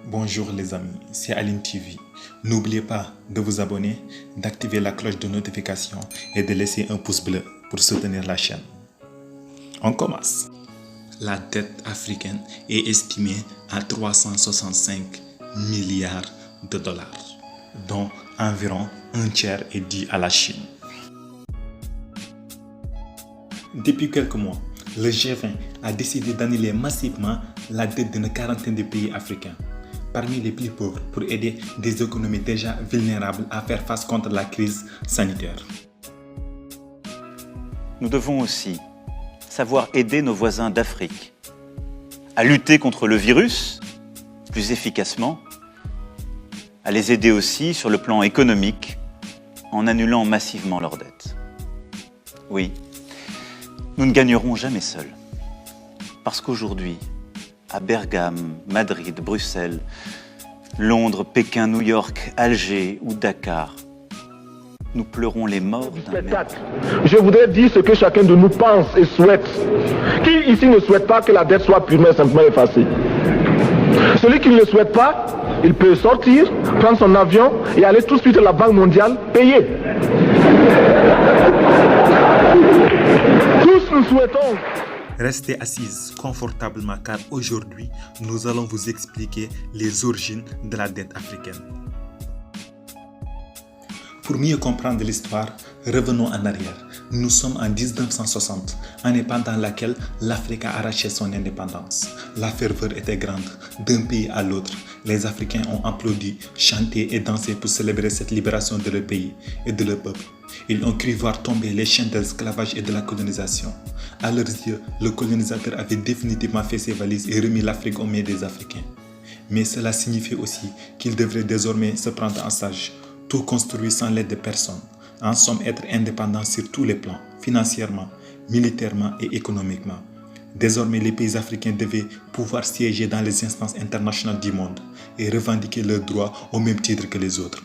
Bonjour les amis, c'est Aline TV. N'oubliez pas de vous abonner, d'activer la cloche de notification et de laisser un pouce bleu pour soutenir la chaîne. On commence. La dette africaine est estimée à 365 milliards de dollars, dont environ un tiers est dû à la Chine. Depuis quelques mois, le G20 a décidé d'annuler massivement la dette d'une quarantaine de pays africains, parmi les plus pauvres, pour aider des économies déjà vulnérables à faire face contre la crise sanitaire. Nous devons aussi savoir aider nos voisins d'Afrique à lutter contre le virus plus efficacement, à les aider aussi sur le plan économique en annulant massivement leurs dettes. Oui, nous ne gagnerons jamais seuls, parce qu'aujourd'hui, à Bergame, Madrid, Bruxelles, Londres, Pékin, New York, Alger ou Dakar, nous pleurons les morts d'un maître. Je voudrais dire ce que chacun de nous pense et souhaite. Qui ici ne souhaite pas que la dette soit purement et simplement effacée? Celui qui ne le souhaite pas, il peut sortir, prendre son avion et aller tout de suite à la Banque mondiale payer. Tous nous souhaitons. Restez assises confortablement car aujourd'hui, nous allons vous expliquer les origines de la dette africaine. Pour mieux comprendre l'histoire, revenons en arrière. Nous sommes en 1960, année pendant laquelle l'Afrique a arraché son indépendance. La ferveur était grande, d'un pays à l'autre. Les Africains ont applaudi, chanté et dansé pour célébrer cette libération de leur pays et de leur peuple. Ils ont cru voir tomber les chaînes de l'esclavage et de la colonisation. À leurs yeux, le colonisateur avait définitivement fait ses valises et remis l'Afrique aux mains des Africains. Mais cela signifiait aussi qu'ils devraient désormais se prendre en charge, tout construire sans l'aide de personne. En somme, être indépendants sur tous les plans, financièrement, militairement et économiquement. Désormais, les pays africains devaient pouvoir siéger dans les instances internationales du monde et revendiquer leurs droits au même titre que les autres.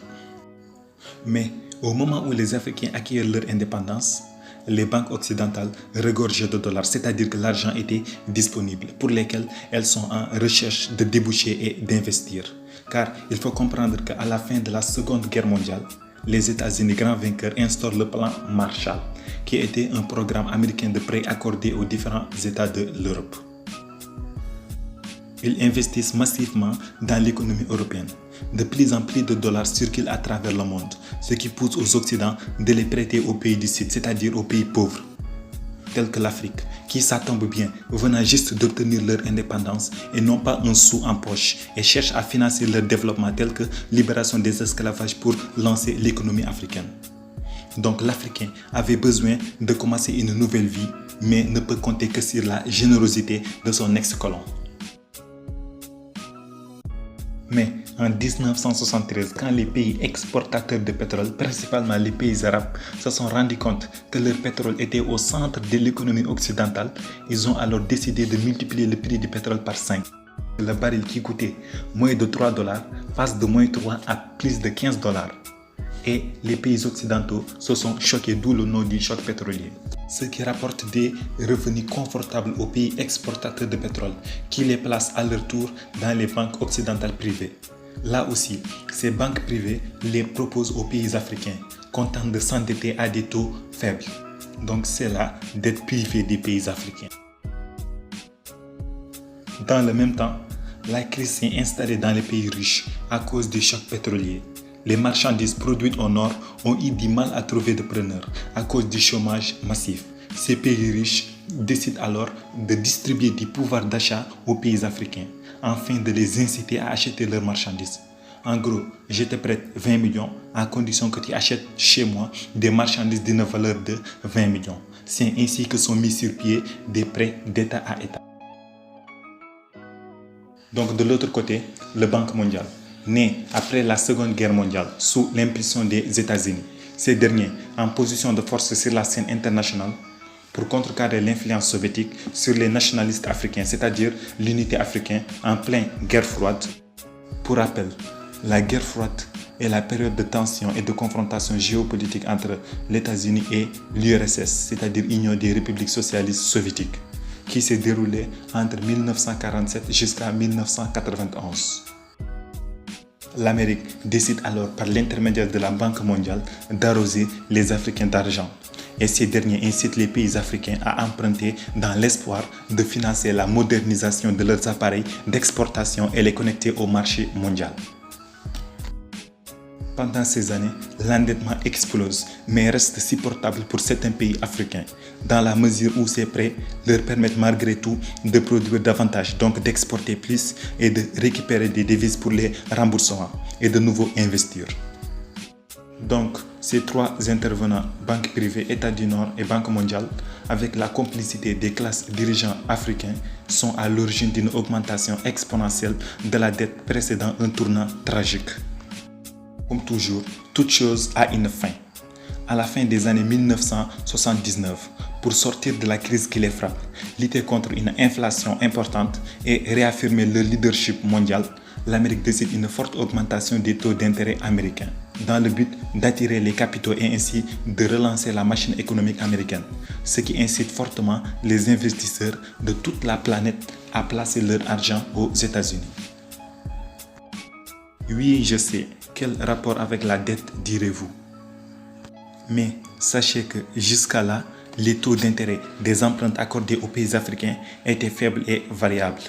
Mais au moment où les Africains acquirent leur indépendance, les banques occidentales regorgeaient de dollars, c'est-à-dire que l'argent était disponible, pour lesquels elles sont en recherche de déboucher et d'investir. Car il faut comprendre qu'à la fin de la Seconde Guerre mondiale, les États-Unis, grands vainqueurs, instaurent le plan Marshall, qui était un programme américain de prêts accordés aux différents États de l'Europe. Ils investissent massivement dans l'économie européenne. De plus en plus de dollars circulent à travers le monde, ce qui pousse aux Occidents de les prêter aux pays du Sud, c'est-à-dire aux pays pauvres, tels que l'Afrique, qui, ça tombe bien, venant juste d'obtenir leur indépendance et n'ont pas un sou en poche et cherchent à financer leur développement tel que libération des esclavages pour lancer l'économie africaine. Donc l'Africain avait besoin de commencer une nouvelle vie, mais ne peut compter que sur la générosité de son ex-colon. Mais en 1973, quand les pays exportateurs de pétrole, principalement les pays arabes, se sont rendus compte que leur pétrole était au centre de l'économie occidentale, ils ont alors décidé de multiplier le prix du pétrole par 5. Le baril qui coûtait moins de 3 dollars passe de moins 3 à plus de 15 dollars. Et les pays occidentaux se sont choqués, d'où le nom du choc pétrolier. Ce qui rapporte des revenus confortables aux pays exportateurs de pétrole, qui les placent à leur tour dans les banques occidentales privées. Là aussi, ces banques privées les proposent aux pays africains, content de s'endetter à des taux faibles. Donc c'est la dette privée des pays africains. Dans le même temps, la crise s'est installée dans les pays riches à cause du choc pétrolier. Les marchandises produites au nord ont eu du mal à trouver de preneurs à cause du chômage massif. Ces pays riches décident alors de distribuer du pouvoir d'achat aux pays africains, afin de les inciter à acheter leurs marchandises. En gros, je te prête 20 millions à condition que tu achètes chez moi des marchandises d'une valeur de 20 millions. C'est ainsi que sont mis sur pied des prêts d'État à État. Donc de l'autre côté, la Banque mondiale, née après la Seconde Guerre mondiale sous l'impulsion des États-Unis. Ces derniers, en position de force sur la scène internationale, pour contrecarrer l'influence soviétique sur les nationalistes africains, c'est-à-dire l'unité africaine en pleine guerre froide. Pour rappel, la guerre froide est la période de tension et de confrontation géopolitique entre les États-Unis et l'URSS, c'est-à-dire Union des républiques socialistes soviétiques, qui s'est déroulée entre 1947 jusqu'à 1991. L'Amérique décide alors par l'intermédiaire de la Banque mondiale d'arroser les Africains d'argent. Et ces derniers incitent les pays africains à emprunter dans l'espoir de financer la modernisation de leurs appareils d'exportation et les connecter au marché mondial. Pendant ces années, l'endettement explose, mais reste supportable pour certains pays africains, dans la mesure où ces prêts leur permettent malgré tout de produire davantage, donc d'exporter plus et de récupérer des devises pour les remboursements et de nouveau investir. Donc, ces trois intervenants, banque privée, État du Nord et Banque mondiale, avec la complicité des classes dirigeants africains, sont à l'origine d'une augmentation exponentielle de la dette précédant un tournant tragique. Comme toujours, toute chose a une fin. À la fin des années 1979, pour sortir de la crise qui les frappe, lutter contre une inflation importante et réaffirmer le leadership mondial, l'Amérique décide une forte augmentation des taux d'intérêt américains, dans le but d'attirer les capitaux et ainsi de relancer la machine économique américaine, ce qui incite fortement les investisseurs de toute la planète à placer leur argent aux États-Unis. Oui, je sais, quel rapport avec la dette direz-vous? Mais sachez que jusqu'à là, les taux d'intérêt des emprunts accordés aux pays africains étaient faibles et variables.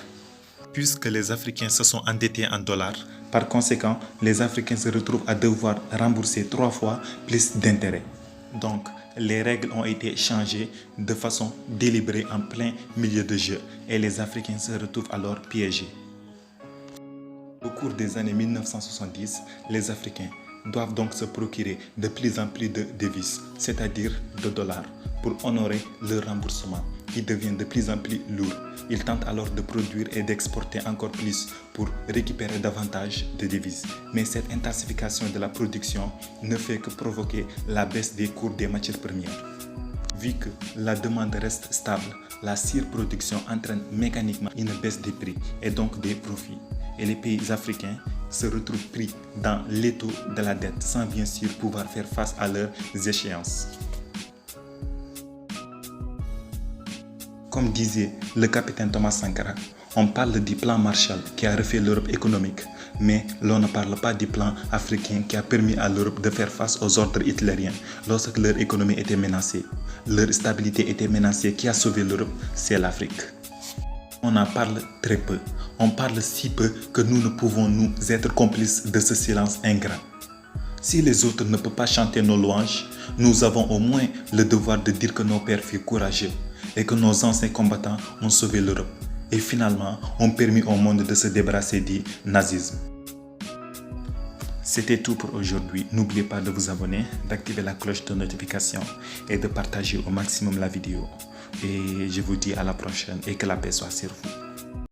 Puisque les Africains se sont endettés en dollars, par conséquent, les Africains se retrouvent à devoir rembourser 3 fois plus d'intérêts. Donc, les règles ont été changées de façon délibérée en plein milieu de jeu et les Africains se retrouvent alors piégés. Au cours des années 1970, les Africains doivent donc se procurer de plus en plus de devises, c'est-à-dire de dollars, pour honorer leur remboursement, qui devient de plus en plus lourd. Ils tentent alors de produire et d'exporter encore plus pour récupérer davantage de devises. Mais cette intensification de la production ne fait que provoquer la baisse des cours des matières premières. Vu que la demande reste stable, la surproduction entraîne mécaniquement une baisse des prix et donc des profits. Et les pays africains se retrouvent pris dans l'étau de la dette sans bien sûr pouvoir faire face à leurs échéances. Comme disait le capitaine Thomas Sankara, on parle du plan Marshall qui a refait l'Europe économique, mais l'on ne parle pas du plan africain qui a permis à l'Europe de faire face aux ordres hitlériens lorsque leur économie était menacée. Leur stabilité était menacée. Qui a sauvé l'Europe? C'est l'Afrique. On en parle très peu. On parle si peu que nous ne pouvons nous être complices de ce silence ingrat. Si les autres ne peuvent pas chanter nos louanges, nous avons au moins le devoir de dire que nos pères furent courageux et que nos anciens combattants ont sauvé l'Europe et finalement ont permis au monde de se débarrasser du nazisme. C'était tout pour aujourd'hui. N'oubliez pas de vous abonner, d'activer la cloche de notification et de partager au maximum la vidéo. Et je vous dis à la prochaine et que la paix soit sur vous.